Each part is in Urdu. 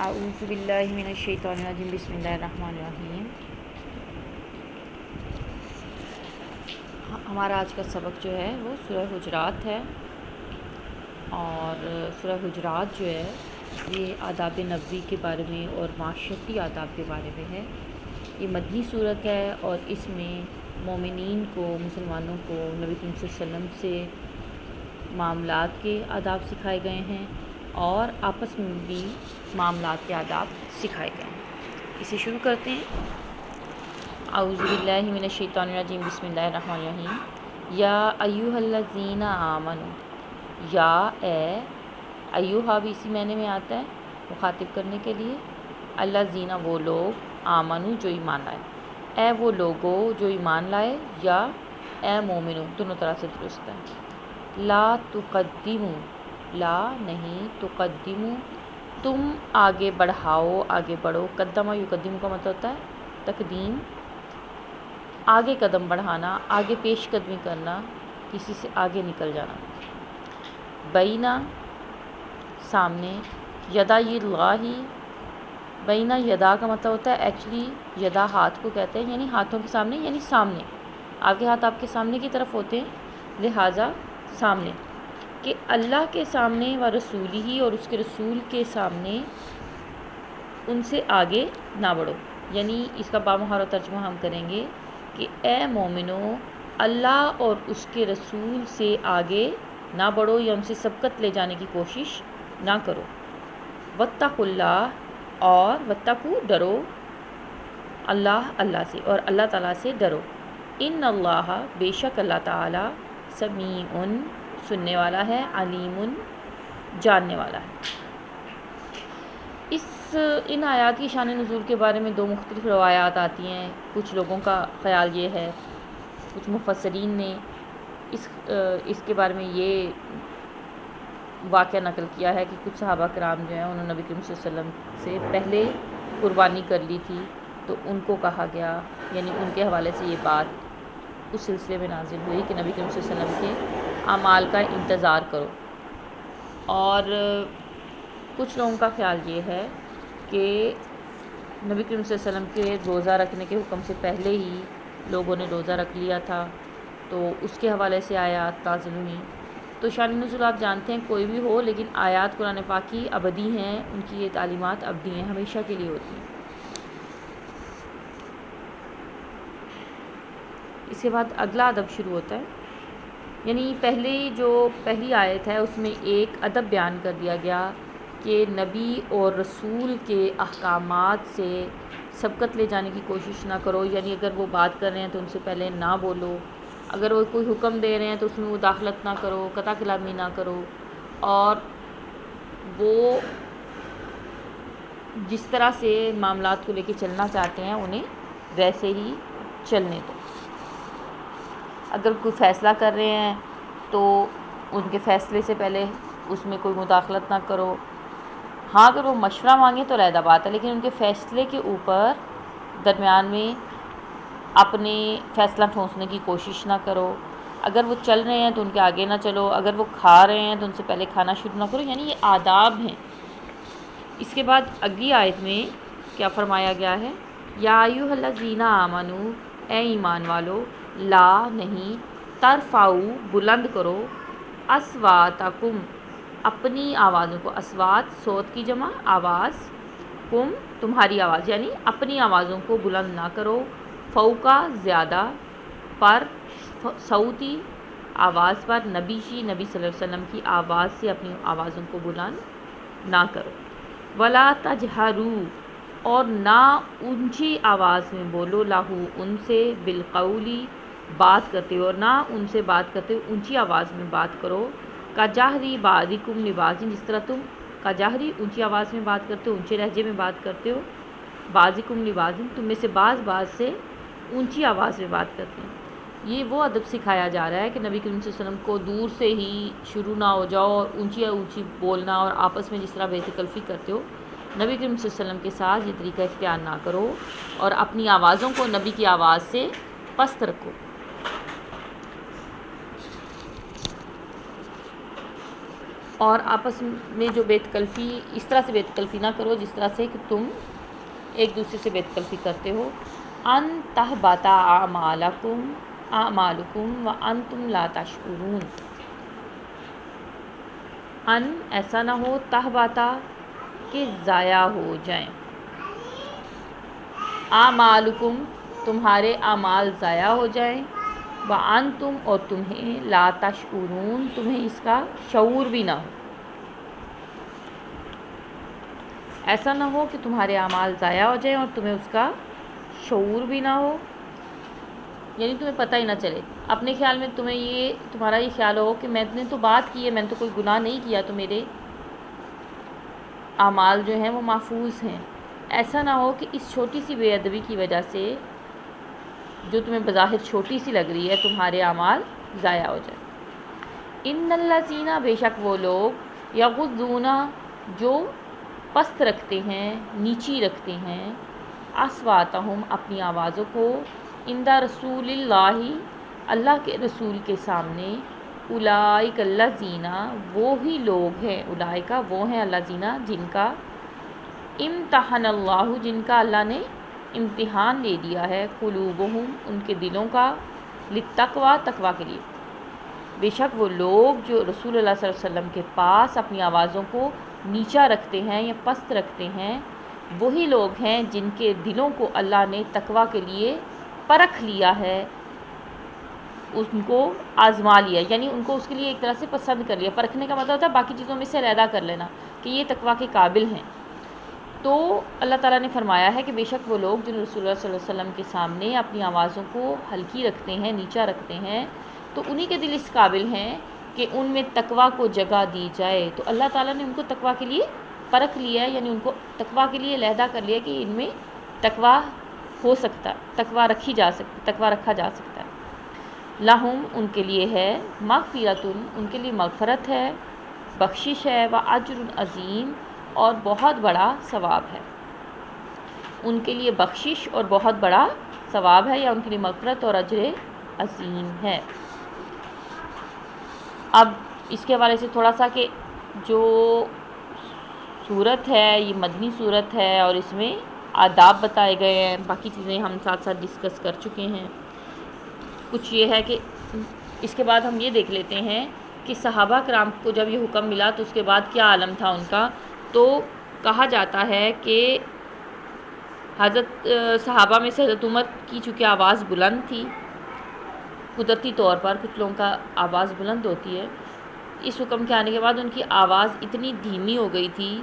اعوذ باللہ من الشیطان الرجیم بسم اللہ الرحمن الرحیم۔ ہمارا آج کا سبق جو ہے وہ سورہ حجرات ہے، اور سورہ حجرات جو ہے یہ آداب نبوی کے بارے میں اور معاشرتی آداب کے بارے میں ہے۔ یہ مدنی صورت ہے اور اس میں مومنین کو، مسلمانوں کو نبی کریم صلی اللہ علیہ وسلم سے معاملات کے آداب سکھائے گئے ہیں اور آپس میں بھی معاملات کے آداب سکھائے گئے ہیں۔ اسے شروع کرتے ہیں۔ اعوذ باللہ من الشیطان الرجیم بسم اللہ الرحمن الرحیم۔ یا ایھا الذین آمنوا، یا اے، ایھا بھی اسی معنی میں آتا ہے مخاطب کرنے کے لیے، الذین وہ لوگ، آمنو جو ایمان لائے، اے وہ لوگو جو ایمان لائے، یا اے مومنو، دونوں طرح سے درست ہے۔ لا تقدموا، لا نہیں، تقدموا تم آگے بڑھاؤ، آگے بڑھو، قدمہ یقدم کا مطلب ہوتا ہے تقدیم، آگے قدم بڑھانا، آگے پیش قدمی کرنا، کسی سے آگے نکل جانا۔ بینا سامنے، یدا اللہ، بینا یدا کا مطلب ہوتا ہے ایکچولی یدا ہاتھ کو کہتے ہیں، یعنی ہاتھوں کے سامنے، یعنی سامنے، آگے ہاتھ آپ کے سامنے کی طرف ہوتے ہیں، لہٰذا سامنے، کہ اللہ کے سامنے و رسول ہی، اور اس کے رسول کے سامنے ان سے آگے نہ بڑھو۔ یعنی اس کا بامہارہ ترجمہ ہم کریں گے کہ اے مومنو، اللہ اور اس کے رسول سے آگے نہ بڑھو یا ان سے سبقت لے جانے کی کوشش نہ کرو۔ واتقوا اللہ، اور واتقوا ڈرو، اللہ اللہ سے، اور اللہ تعالیٰ سے ڈرو۔ ان اللہ بے شک اللہ تعالیٰ، سمیع سننے والا ہے، علیم جاننے والا ہے۔ ان آیات کی شان نزول کے بارے میں دو مختلف روایات آتی ہیں۔ کچھ لوگوں کا خیال یہ ہے، کچھ مفسرین نے اس کے بارے میں یہ واقعہ نقل کیا ہے کہ کچھ صحابہ کرام جو ہیں انہوں نے نبی کریم صلی اللہ علیہ وسلم سے پہلے قربانی کر لی تھی، تو ان کو کہا گیا، یعنی ان کے حوالے سے یہ بات اس سلسلے میں نازل ہوئی کہ نبی کریم صلی اللہ علیہ وسلم کے اعمال کا انتظار کرو۔ اور کچھ لوگوں کا خیال یہ ہے کہ نبی کریم صلی اللہ علیہ وسلم کے روزہ رکھنے کے حکم سے پہلے ہی لوگوں نے روزہ رکھ لیا تھا، تو اس کے حوالے سے آیات نازل ہوئیں۔ تو شان نزول آپ جانتے ہیں کوئی بھی ہو، لیکن آیات قرآن پاک کی ابدی ہیں، ان کی یہ تعلیمات ابدی ہیں، ہمیشہ کے لیے ہوتی ہیں۔ اس کے بعد اگلا ادب شروع ہوتا ہے، یعنی پہلی آیت ہے اس میں ایک ادب بیان کر دیا گیا کہ نبی اور رسول کے احکامات سے سبقت لے جانے کی کوشش نہ کرو، یعنی اگر وہ بات کر رہے ہیں تو ان سے پہلے نہ بولو، اگر وہ کوئی حکم دے رہے ہیں تو اس میں مداخلت نہ کرو، قطع کلامی نہ کرو، اور وہ جس طرح سے معاملات کو لے کے چلنا چاہتے ہیں انہیں ویسے ہی چلنے دو۔ اگر کوئی فیصلہ کر رہے ہیں تو ان کے فیصلے سے پہلے اس میں کوئی مداخلت نہ کرو۔ ہاں اگر وہ مشورہ مانگیں تو علیحدہ بات ہے، لیکن ان کے فیصلے کے اوپر درمیان میں اپنے فیصلہ ٹھونسنے کی کوشش نہ کرو۔ اگر وہ چل رہے ہیں تو ان کے آگے نہ چلو، اگر وہ کھا رہے ہیں تو ان سے پہلے کھانا شروع نہ کرو، یعنی یہ آداب ہیں۔ اس کے بعد اگلی آیت میں کیا فرمایا گیا ہے؟ یا ایھا الذین آمنوا، اے ایمان والو، لا نہیں، ترفعوا بلند کرو، اصواتکم اپنی آوازوں کو، اصوات صوت کی جمع، آواز، کم تمہاری آواز، یعنی اپنی آوازوں کو بلند نہ کرو، فوقا زیادہ، پر صوتی آواز پر، نبی صلی اللہ علیہ وسلم کی آواز سے اپنی آوازوں کو بلند نہ کرو۔ ولا تجہروا، اور نہ اونچی آواز میں بولو، لہو ان سے، بالقولی بات کرتے ہو، اور نہ ان سے بات کرتے ہو اونچی آواز میں بات کرو، کجہری بعضکم لبعض، جس طرح تم کجہری اونچی آواز میں بات کرتے ہو، اونچے لہجے میں بات کرتے ہو، بعضکم لبعض تم میں سے بعض سے اونچی آواز میں بات کرتے ہیں۔ یہ وہ ادب سکھایا جا رہا ہے کہ نبی کریم صلی اللہ علیہ وسلم کو دور سے ہی شروع نہ ہو جاؤ اور اونچی بولنا، اور آپس میں جس طرح بے تکلفی کرتے ہو، نبی کریم صلی اللہ علیہ وسلم کے ساتھ یہ طریقہ اختیار نہ کرو، اور اپنی آوازوں کو نبی کی آواز سے پست رکھو۔ اور آپس میں جو بیت کلفی، اس طرح سے بیت کلفی نہ کرو جس طرح سے کہ تم ایک دوسرے سے بیت کلفی کرتے ہو. ان تحبط اعمالکم وانتم لا تشعرون. ان ایسا نہ ہو، تحبط کہ ضائع ہو جائیں، اعمالکم تمہارے اعمال ضائع ہو جائیں، وانتم اور تمہیں لا تشعرون تمہیں اس کا شعور بھی نہ ہو. ایسا نہ ہو کہ تمہارے اعمال ضائع ہو جائیں اور تمہیں اس کا شعور بھی نہ ہو، یعنی تمہیں پتہ ہی نہ چلے. اپنے خیال میں تمہارا یہ خیال ہو کہ میں نے تو بات کی ہے، میں نے تو کوئی گناہ نہیں کیا، تو میرے اعمال جو ہیں وہ محفوظ ہیں. ایسا نہ ہو کہ اس چھوٹی سی بے ادبی کی وجہ سے جو تمہیں بظاہر چھوٹی سی لگ رہی ہے تمہارے اعمال ضائع ہو جائیں. ان الذین بے شک وہ لوگ یغضون جو پست رکھتے ہیں، نیچی رکھتے ہیں، اصواتہم اپنی آوازوں کو، عند رسول اللہ اللہ کے رسول کے سامنے، اولئک الذین وہی لوگ ہیں، اولئک وہ ہیں الذین جن کا امتحن اللہ جن کا اللہ نے امتحان لے دیا ہے، قلوبہم ان کے دلوں کا، للتقوی تقوی کے لیے. بے شک وہ لوگ جو رسول اللہ صلی اللہ علیہ وسلم کے پاس اپنی آوازوں کو نیچا رکھتے ہیں یا پست رکھتے ہیں، وہی لوگ ہیں جن کے دلوں کو اللہ نے تقوی کے لیے پرکھ لیا ہے، ان کو آزما لیا، یعنی ان کو اس کے لیے ایک طرح سے پسند کر لیا. پرکھنے کا مطلب ہوتا ہے باقی چیزوں میں سے علیحدہ کر لینا کہ یہ تقوی کے قابل ہیں. تو اللہ تعالیٰ نے فرمایا ہے کہ بے شک وہ لوگ جن رسول اللہ صلی اللہ علیہ وسلم کے سامنے اپنی آوازوں کو ہلکی رکھتے ہیں، نیچا رکھتے ہیں، تو انہی کے دل اس قابل ہیں کہ ان میں تقوی کو جگہ دی جائے. تو اللہ تعالیٰ نے ان کو تقوی کے لیے پرکھ لیا ہے، یعنی ان کو تقوی کے لیے علیحدہ کر لیا کہ ان میں تقوی ہو سکتا ہے، تقوی رکھا جا سکتا ہے. لہم ان کے لیے ہے، مغفرۃ ان کے لیے مغفرت ہے، بخشش ہے، واجر عظیم اور بہت بڑا ثواب ہے. ان کے لیے بخشش اور بہت بڑا ثواب ہے، یا ان کے لیے مغفرت اور اجر عظیم ہے. اب اس کے حوالے سے تھوڑا سا کہ جو صورت ہے یہ مدنی صورت ہے اور اس میں آداب بتائے گئے ہیں، باقی چیزیں ہم ساتھ ساتھ ڈسکس کر چکے ہیں. کچھ یہ ہے کہ اس کے بعد ہم یہ دیکھ لیتے ہیں کہ صحابہ کرام کو جب یہ حکم ملا تو اس کے بعد کیا عالم تھا ان کا. تو کہا جاتا ہے کہ حضرت صحابہ میں سے حضرت عمر کی چونکہ آواز بلند تھی، قدرتی طور پر کچھ لوگوں کا آواز بلند ہوتی ہے، اس حکم کے آنے کے بعد ان کی آواز اتنی دھیمی ہو گئی تھی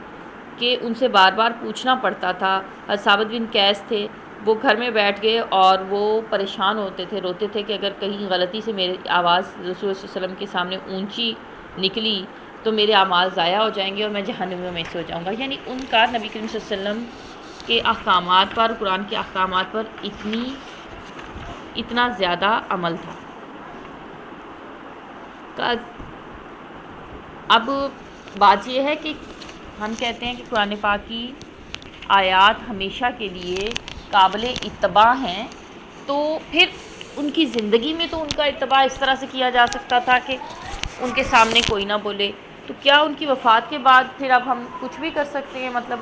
کہ ان سے بار بار پوچھنا پڑتا تھا. ثابت بن قیس تھے، وہ گھر میں بیٹھ گئے اور وہ پریشان ہوتے تھے، روتے تھے کہ اگر کہیں غلطی سے میری آواز رسول اللہ صلی اللہ علیہ وسلم کے سامنے اونچی نکلی تو میرے اعمال ضائع ہو جائیں گے اور میں جہنمیوں میں سے ہو جاؤں گا. یعنی ان کا نبی کریم صلی اللہ علیہ وسلم کے احکامات پر، قرآن کے احکامات پر اتنا زیادہ عمل تھا. اب بات یہ ہے کہ ہم کہتے ہیں کہ قرآن پاک کی آیات ہمیشہ کے لیے قابل اتباع ہیں، تو پھر ان کی زندگی میں تو ان کا اتباع اس طرح سے کیا جا سکتا تھا کہ ان کے سامنے کوئی نہ بولے، تو کیا ان کی وفات کے بعد پھر اب ہم کچھ بھی کر سکتے ہیں؟ مطلب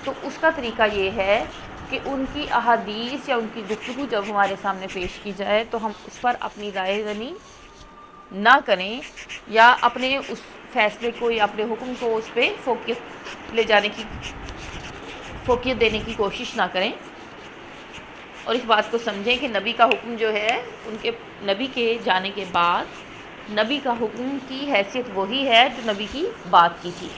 تو اس کا طریقہ یہ ہے کہ ان کی احادیث یا ان کی گفتگو جب ہمارے سامنے پیش کی جائے تو ہم اس پر اپنی رائے زنی نہ کریں، یا اپنے اس فیصلے کو یا اپنے حکم کو اس پہ فوقیت دینے کی کوشش نہ کریں، اور اس بات کو سمجھیں کہ نبی کا حکم جو ہے ان کے نبی کے جانے کے بعد نبی کا حکم کی حیثیت وہی ہے جو نبی کی بات کی تھی.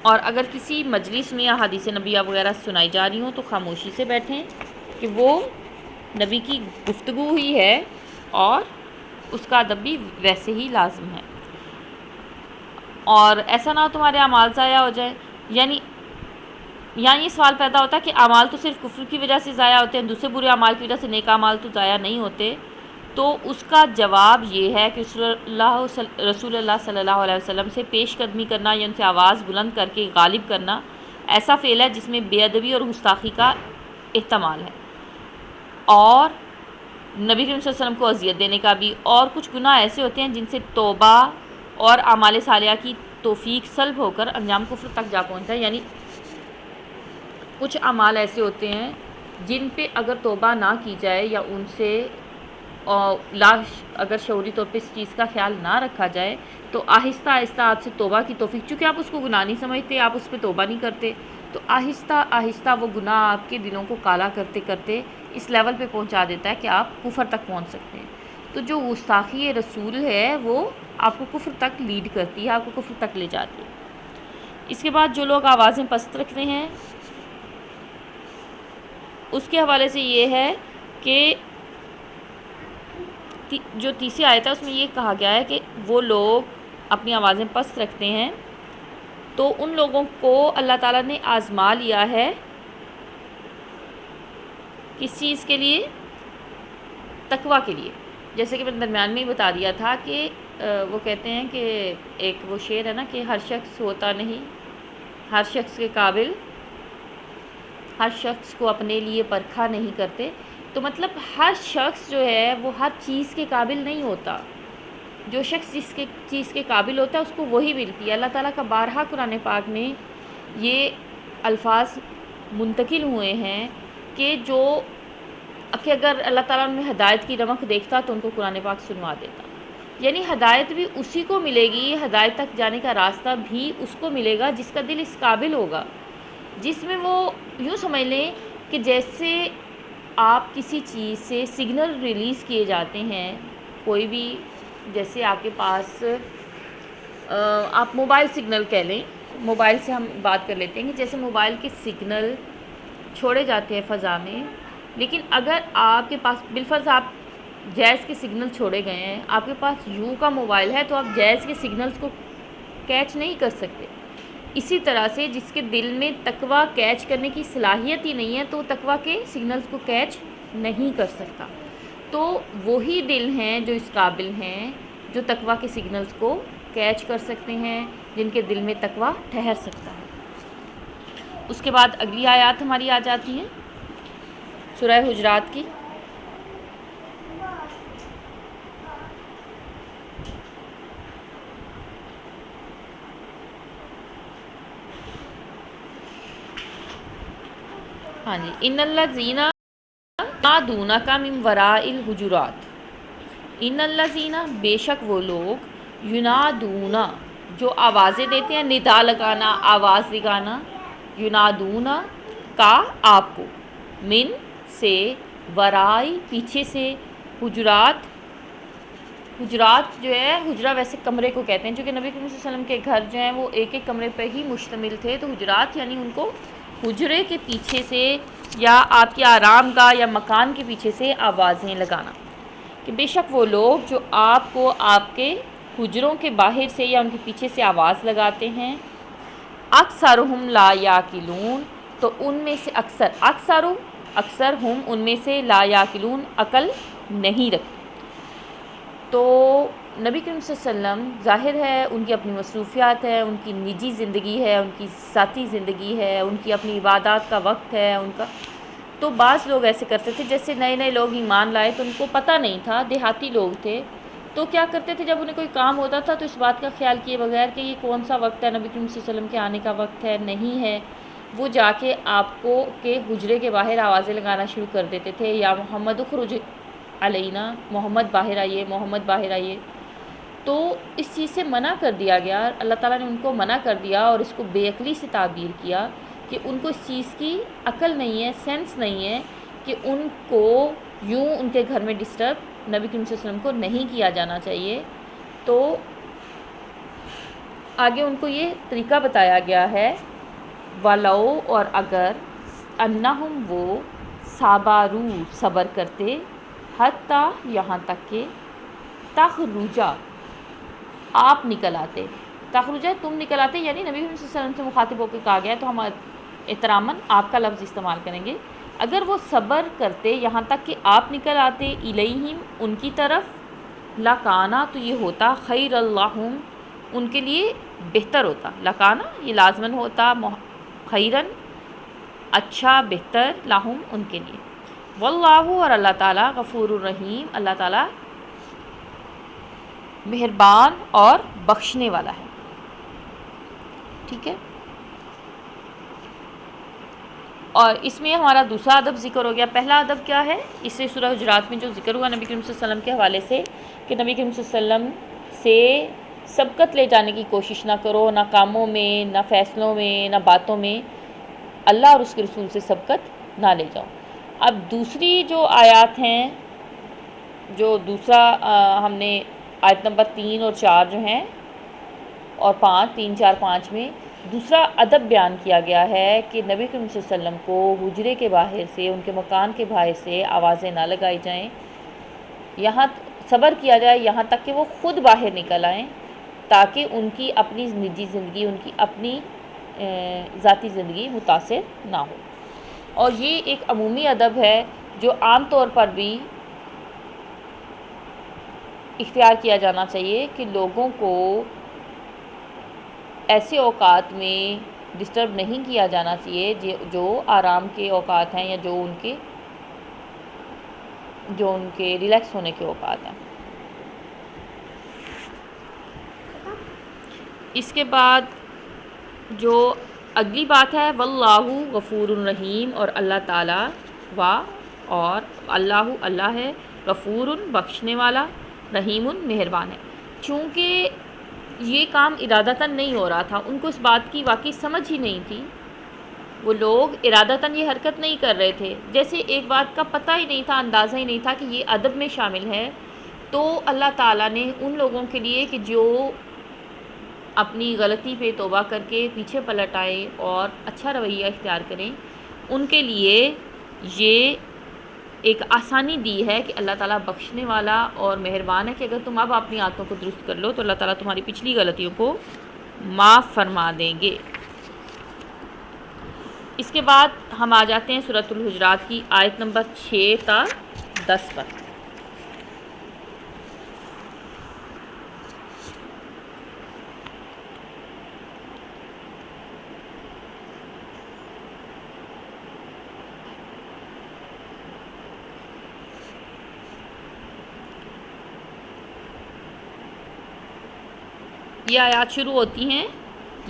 اور اگر کسی مجلس میں احادیث نبیہ وغیرہ سنائی جا رہی ہوں تو خاموشی سے بیٹھیں کہ وہ نبی کی گفتگو ہی ہے اور اس کا ادب بھی ویسے ہی لازم ہے. اور ایسا نہ ہو تمہارے اعمال ضائع ہو جائیں، یعنی یہاں یہ سوال پیدا ہوتا ہے کہ اعمال تو صرف کفر کی وجہ سے ضائع ہوتے ہیں، دوسرے برے اعمال کی وجہ سے نیک اعمال تو ضائع نہیں ہوتے. تو اس کا جواب یہ ہے کہ رسول اللہ صلی اللہ علیہ وسلم سے پیش قدمی کرنا یا ان سے آواز بلند کر کے غالب کرنا ایسا فعل ہے جس میں بے ادبی اور گستاخی کا احتمال ہے، اور نبی کریم صلی اللہ علیہ وسلم کو اذیت دینے کا بھی، اور کچھ گناہ ایسے ہوتے ہیں جن سے توبہ اور اعمال صالحہ کی توفیق سلب ہو کر انجام کفر تک جا پہنچتا ہے. یعنی کچھ اعمال ایسے ہوتے ہیں جن پہ اگر توبہ نہ کی جائے یا ان سے اگر شعوری طور پہ اس چیز کا خیال نہ رکھا جائے تو آہستہ آہستہ آپ سے توبہ کی توفیق، چونکہ آپ اس کو گناہ نہیں سمجھتے، آپ اس پہ توبہ نہیں کرتے، تو آہستہ آہستہ وہ گناہ آپ کے دلوں کو کالا کرتے کرتے اس لیول پہ پہنچا دیتا ہے کہ آپ کفر تک پہنچ سکتے ہیں. تو جو گستاخی رسول ہے وہ آپ کو کفر تک لیڈ کرتی ہے، آپ کو کفر تک لے جاتی ہے. اس کے بعد جو لوگ آوازیں پست رکھتے ہیں اس کے حوالے سے یہ ہے کہ جو تیسری آیت ہے اس میں یہ کہا گیا ہے کہ وہ لوگ اپنی آوازیں پست رکھتے ہیں تو ان لوگوں کو اللہ تعالیٰ نے آزما لیا ہے. کس چیز کے لیے؟ تقویٰ کے لیے. جیسے کہ میں درمیان میں ہی بتا دیا تھا کہ وہ کہتے ہیں کہ ایک وہ شعر ہے نا کہ ہر شخص ہوتا نہیں ہر شخص کے قابل، ہر شخص کو اپنے لیے پرکھا نہیں کرتے. تو مطلب ہر شخص جو ہے وہ ہر چیز کے قابل نہیں ہوتا. جو شخص جس کے چیز کے قابل ہوتا ہے اس کو وہی ملتی ہے. اللہ تعالیٰ کا بارہا قرآن پاک میں یہ الفاظ منتقل ہوئے ہیں کہ اگر اللہ تعالیٰ ان میں ہدایت کی رمق دیکھتا تو ان کو قرآن پاک سنوا دیتا. یعنی ہدایت بھی اسی کو ملے گی، ہدایت تک جانے کا راستہ بھی اس کو ملے گا جس کا دل اس قابل ہوگا، جس میں وہ یوں سمجھ لیں کہ جیسے آپ کسی چیز سے سگنل ریلیز کیے جاتے ہیں، کوئی بھی جیسے آپ کے پاس آپ موبائل سگنل کہہ لیں، موبائل سے ہم بات کر لیتے ہیں کہ جیسے موبائل کے سگنل چھوڑے جاتے ہیں فضا میں، لیکن اگر آپ کے پاس بالفرض آپ جیز کے سگنل چھوڑے گئے ہیں، آپ کے پاس یو کا موبائل ہے تو آپ جیز کے سگنلز کو کیچ نہیں کر سکتے. اسی طرح سے جس کے دل میں تقویٰ کیچ کرنے کی صلاحیت ہی نہیں ہے تو تقویٰ کے سگنلز کو کیچ نہیں کر سکتا. تو وہی دل ہیں جو اس قابل ہیں جو تقویٰ کے سگنلز کو کیچ کر سکتے ہیں، جن کے دل میں تقویٰ ٹھہر سکتا ہے. اس کے بعد اگلی آیات ہماری آ جاتی ہیں سورہ حجرات کی. ہاں جی، ان الذین ینادونک من وراء الحجرات. ان الذین بے شک وہ لوگ ینادونا جو آوازیں دیتے ہیں، ندا لگانا، آواز لگانا، ینادونا کا آپ کو، من سے، ورائی پیچھے سے، حجرات. حجرات جو ہے حجرہ ویسے کمرے کو کہتے ہیں، چونکہ نبی کریم صلی اللہ علیہ وسلم کے گھر جو ہیں وہ ایک ایک کمرے پہ ہی مشتمل تھے، تو حجرات یعنی ان کو حجرے کے پیچھے سے یا آپ کے آرام گاہ یا مکان کے پیچھے سے آوازیں لگانا. کہ بے شک وہ لوگ جو آپ کو آپ کے حجروں کے باہر سے یا ان کے پیچھے سے آواز لگاتے ہیں، اکثرہم لا یاقلون تو ان میں سے اکثر ہم ان میں سے لا یاقلون عقل نہیں رکھتے. تو نبی کریم صلی اللہ علیہ وسلم ظاہر ہے ان کی اپنی مصروفیات ہے، ان کی نجی زندگی ہے، ان کی ذاتی زندگی ہے، ان کی اپنی عبادات کا وقت ہے ان کا. تو بعض لوگ ایسے کرتے تھے جیسے نئے نئے لوگ ایمان لائے تو ان کو پتہ نہیں تھا، دیہاتی لوگ تھے، تو کیا کرتے تھے جب انہیں کوئی کام ہوتا تھا تو اس بات کا خیال کیے بغیر کہ یہ کون سا وقت ہے، نبی کریم صلی اللہ علیہ وسلم کے آنے کا وقت ہے نہیں ہے، وہ جا کے آپ کو کے حجرے کے باہر آوازیں لگانا شروع کر دیتے تھے، یا محمد اخرج علینا، محمد باہر آئیے، محمد باہر آئیے. تو اس چیز سے منع کر دیا گیا، اللہ تعالیٰ نے ان کو منع کر دیا اور اس کو بے عقلی سے تعبیر کیا کہ ان کو اس چیز کی عقل نہیں ہے، سینس نہیں ہے کہ ان کو یوں ان کے گھر میں ڈسٹرب نبی کریم صلی اللہ علیہ وسلم کو نہیں کیا جانا چاہیے. تو آگے ان کو یہ طریقہ بتایا گیا ہے، ولو اور اگر، انہم وہ، صابرو صبر کرتے، حتیٰ یہاں تک کہ، تخرجا آپ نکل آتے، تخرجا تم نکل آتے، یعنی نبی صلی اللہ علیہ وسلم سے مخاطب ہو کے کہا گیا تو ہم احتراماً آپ کا لفظ استعمال کریں گے. اگر وہ صبر کرتے یہاں تک کہ آپ نکل آتے، الیہم ان کی طرف، لکانا تو یہ ہوتا، خیر اللہم ان کے لیے بہتر ہوتا، لکانا یہ لازمن ہوتا، خیرن اچھا بہتر، لاہم ان کے لیے. واللہ اور اللہ تعالیٰ غفور الرحیم اللہ تعالیٰ مہربان اور بخشنے والا ہے. ٹھیک ہے. اور اس میں ہمارا دوسرا ادب ذکر ہو گیا. پہلا ادب کیا ہے؟ اس سے سورہ حجرات میں جو ذکر ہوا نبی کریم صلی اللہ علیہ وسلم کے حوالے سے کہ نبی کریم صلی اللہ علیہ وسلم سے سبقت لے جانے کی کوشش نہ کرو، نہ کاموں میں، نہ فیصلوں میں، نہ باتوں میں اللہ اور اس کے رسول سے سبقت نہ لے جاؤ. اب دوسری جو آیات ہیں، جو دوسرا ہم نے آیت نمبر 3 اور 4 جو ہیں اور 5 3 4 5 میں دوسرا ادب بیان کیا گیا ہے کہ نبی کریم صلی اللہ علیہ وسلم کو حجرے کے باہر سے، ان کے مکان کے باہر سے آوازیں نہ لگائی جائیں، یہاں صبر کیا جائے یہاں تک کہ وہ خود باہر نکل آئیں، تاکہ ان کی اپنی نجی زندگی، ان کی اپنی ذاتی زندگی متاثر نہ ہو. اور یہ ایک عمومی ادب ہے جو عام طور پر بھی اختیار کیا جانا چاہیے کہ لوگوں کو ایسے اوقات میں ڈسٹرب نہیں کیا جانا چاہیے جو آرام کے اوقات ہیں یا جو ان کے ریلیکس ہونے کے اوقات ہیں. اس کے بعد جو اگلی بات ہے واللہ غفور الرحیم اور اللہ تعالیٰ اور اللہ ہے غفور بخشنے والا، رحیم مہربان ہے. چونکہ یہ کام ارادتاً نہیں ہو رہا تھا، ان کو اس بات کی واقعی سمجھ ہی نہیں تھی، وہ لوگ ارادتاً یہ حرکت نہیں کر رہے تھے، جیسے ایک بات کا پتہ ہی نہیں تھا، اندازہ ہی نہیں تھا کہ یہ ادب میں شامل ہے. تو اللہ تعالیٰ نے ان لوگوں کے لیے کہ جو اپنی غلطی پہ توبہ کر کے پیچھے پلٹ آئیں اور اچھا رویہ اختیار کریں، ان کے لیے یہ ایک آسانی دی ہے کہ اللہ تعالیٰ بخشنے والا اور مہربان ہے کہ اگر تم اب اپنی عادتوں کو درست کر لو تو اللہ تعالیٰ تمہاری پچھلی غلطیوں کو معاف فرما دیں گے. اس کے بعد ہم آ جاتے ہیں سورۃ الحجرات کی آیت نمبر 6 تا 10 پر. یہ آیات شروع ہوتی ہیں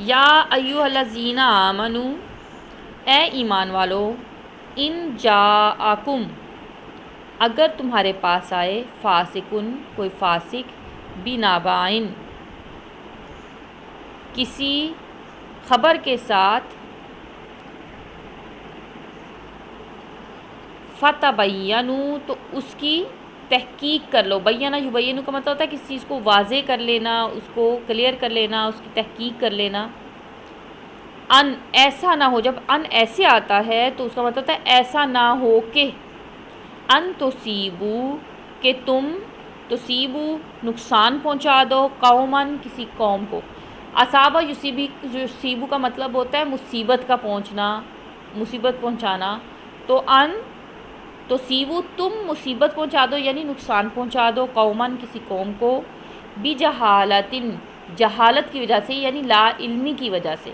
یا ایھا الذین آمنو، اے ایمان والو، ان جاءکم، اگر تمہارے پاس آئے، فاسقن، کوئی فاسق، بنبأٍ، کسی خبر کے ساتھ، فتبینوا، تو اس کی تحقیق کر لو. بینا یبین کا مطلب ہوتا ہے کسی چیز کو واضح کر لینا، اس کو کلیئر کر لینا، اس کی تحقیق کر لینا. ان ایسا نہ ہو، جب ان ایسے آتا ہے تو اس کا مطلب ہوتا ہے ایسا نہ ہو کہ ان تصیبو، کہ تم تصیبو نقصان پہنچا دو، قومن کسی قوم کو. اصابہ یصیبو کا مطلب ہوتا ہے مصیبت کا پہنچنا، مصیبت پہنچانا. تو ان تصیبو تم مصیبت پہنچا دو یعنی نقصان پہنچا دو، قومن کسی قوم کو، بجہالتن جہالت کی وجہ سے یعنی لا علمی کی وجہ سے.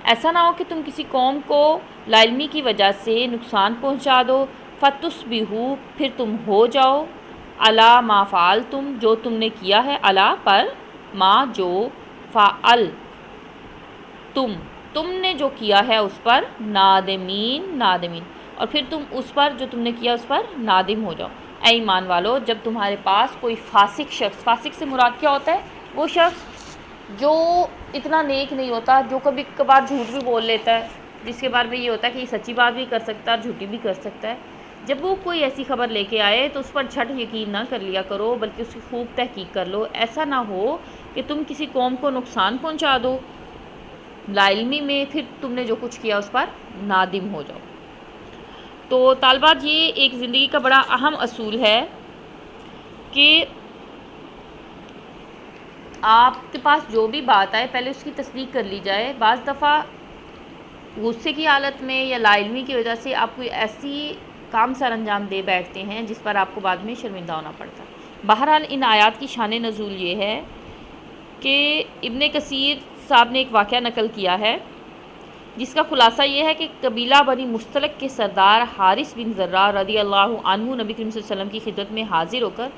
ایسا نہ ہو کہ تم کسی قوم کو لا علمی کی وجہ سے نقصان پہنچا دو، فتصبحوا پھر تم ہو جاؤ، علی ما فعلتم جو تم نے کیا ہے، علی پر، ما جو، فعل تم نے جو کیا ہے اس پر، نادمین اور پھر تم اس پر جو تم نے کیا اس پر نادم ہو جاؤ. اے ایمان والو، جب تمہارے پاس کوئی فاسق شخص، فاسق سے مراد کیا ہوتا ہے؟ وہ شخص جو اتنا نیک نہیں ہوتا، جو کبھی کبھار جھوٹ بھی بول لیتا ہے، جس کے بارے میں یہ ہوتا ہے کہ یہ سچی بات بھی کر سکتا ہے اور جھوٹی بھی کر سکتا ہے. جب وہ کوئی ایسی خبر لے کے آئے تو اس پر جھٹ یقین نہ کر لیا کرو، بلکہ اس کی خوب تحقیق کر لو. ایسا نہ ہو کہ تم کسی قوم کو نقصان پہنچا دو لا علمی میں، پھر تم نے جو کچھ کیا اس پر نادم ہو جاؤ. تو طالبات، یہ ایک زندگی کا بڑا اہم اصول ہے کہ آپ کے پاس جو بھی بات آئے پہلے اس کی تصدیق کر لی جائے. بعض دفعہ غصے کی حالت میں یا لا علمی کی وجہ سے آپ کوئی ایسی کام سر انجام دے بیٹھتے ہیں جس پر آپ کو بعد میں شرمندہ ہونا پڑتا ہے. بہرحال ان آیات کی شان نزول یہ ہے کہ ابن کثیر صاحب نے ایک واقعہ نقل کیا ہے جس کا خلاصہ یہ ہے کہ قبیلہ بنی مستلق کے سردار حارث بن زرار رضی اللہ عنہ نبی کریم صلی اللہ علیہ وسلم کی خدمت میں حاضر ہو کر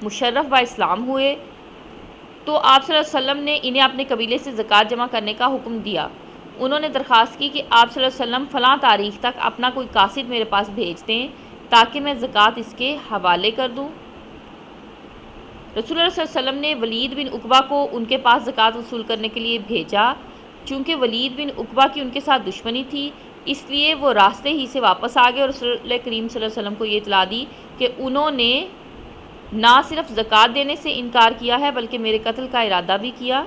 مشرف با اسلام ہوئے، تو آپ صلی اللہ علیہ وسلم نے انہیں اپنے قبیلے سے زکوٰۃ جمع کرنے کا حکم دیا۔ انہوں نے درخواست کی کہ آپ صلی اللہ علیہ وسلم فلاں تاریخ تک اپنا کوئی قاصد میرے پاس بھیج دیں تاکہ میں زکوٰۃ اس کے حوالے کر دوں۔ رسول اللہ صلی اللہ علیہ وسلم نے ولید بن عقبہ کو ان کے پاس زکوٰۃ وصول کرنے کے لیے بھیجا۔ چونکہ ولید بن عقبہ کی ان کے ساتھ دشمنی تھی، اس لیے وہ راستے ہی سے واپس آ گئے اور رسول کریم صلی اللہ علیہ وسلم کو یہ اطلاع دی کہ انہوں نے نہ صرف زکوٰۃ دینے سے انکار کیا ہے بلکہ میرے قتل کا ارادہ بھی کیا۔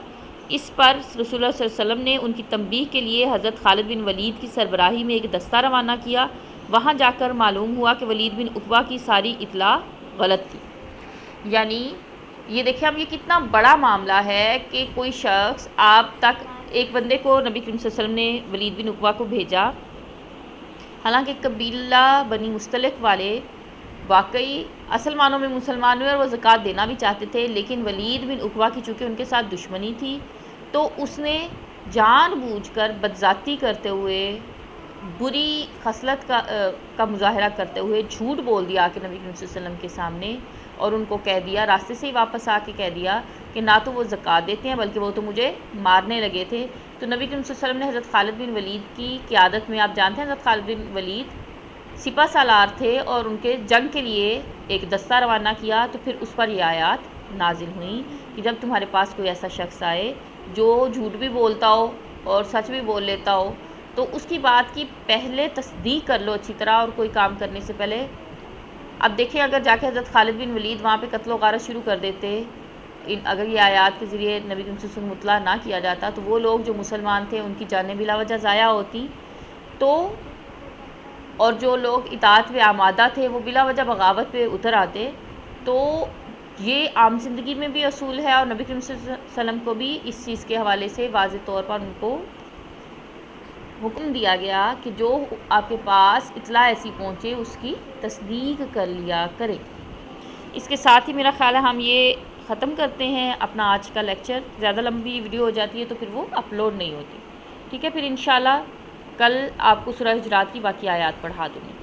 اس پر رسول اللہ صلی اللہ علیہ وسلم نے ان کی تنبیہ کے لیے حضرت خالد بن ولید کی سربراہی میں ایک دستہ روانہ کیا۔ وہاں جا کر معلوم ہوا کہ ولید بن عقبہ کی ساری اطلاع غلط تھی۔ یعنی یہ دیکھیں اب یہ کتنا بڑا معاملہ ہے کہ کوئی شخص آپ تک، ایک بندے کو نبی کریم صلی اللہ علیہ وسلم نے ولید بن عقبہ کو بھیجا، حالانکہ قبیلہ بنی مستلق والے واقعی اصل معنوں میں مسلمان ہوئے اور وہ زکوٰۃ دینا بھی چاہتے تھے، لیکن ولید بن عقبہ کی چونکہ ان کے ساتھ دشمنی تھی تو اس نے جان بوجھ کر بدذاتی کرتے ہوئے، بری خصلت کا مظاہرہ کرتے ہوئے جھوٹ بول دیا کہ نبی کریم صلی اللہ علیہ وسلم کے سامنے، اور ان کو کہہ دیا، راستے سے ہی واپس آ کے کہہ دیا کہ نہ تو وہ زکوٰۃ دیتے ہیں بلکہ وہ تو مجھے مارنے لگے تھے۔ تو نبی کریم صلی اللہ علیہ وسلم نے حضرت خالد بن ولید کی قیادت میں، آپ جانتے ہیں حضرت خالد بن ولید سپہ سالار تھے، اور ان کے جنگ کے لیے ایک دستہ روانہ کیا، تو پھر اس پر یہ آیات نازل ہوئیں کہ جب تمہارے پاس کوئی ایسا شخص آئے جو جھوٹ بھی بولتا ہو اور سچ بھی بول لیتا ہو، تو اس کی بات کی پہلے تصدیق کر لو اچھی طرح، اور کوئی کام کرنے سے پہلے۔ اب دیکھیں اگر جا کے حضرت خالد بن ولید وہاں پہ قتل و غارت شروع کر دیتے، اگر یہ آیات کے ذریعے نبی کریم صلی اللہ علیہ وسلم مطلع نہ کیا جاتا، تو وہ لوگ جو مسلمان تھے ان کی جانیں بلا وجہ ضائع ہوتی، تو اور جو لوگ اطاعت پہ آمادہ تھے وہ بلا وجہ بغاوت پہ اتر آتے۔ تو یہ عام زندگی میں بھی اصول ہے، اور نبی کریم صلی اللہ علیہ وسلم کو بھی اس چیز کے حوالے سے واضح طور پر ان کو حکم دیا گیا کہ جو آپ کے پاس اطلاع ایسی پہنچے اس کی تصدیق کر لیا کرے۔ اس کے ساتھ ہی میرا خیال ہے ہم یہ ختم کرتے ہیں اپنا آج کا لیکچر۔ زیادہ لمبی ویڈیو ہو جاتی ہے تو پھر وہ اپلوڈ نہیں ہوتی، ٹھیک ہے؟ پھر انشاءاللہ کل آپ کو سورہ حجرات کی باقی آیات پڑھا دوں گی۔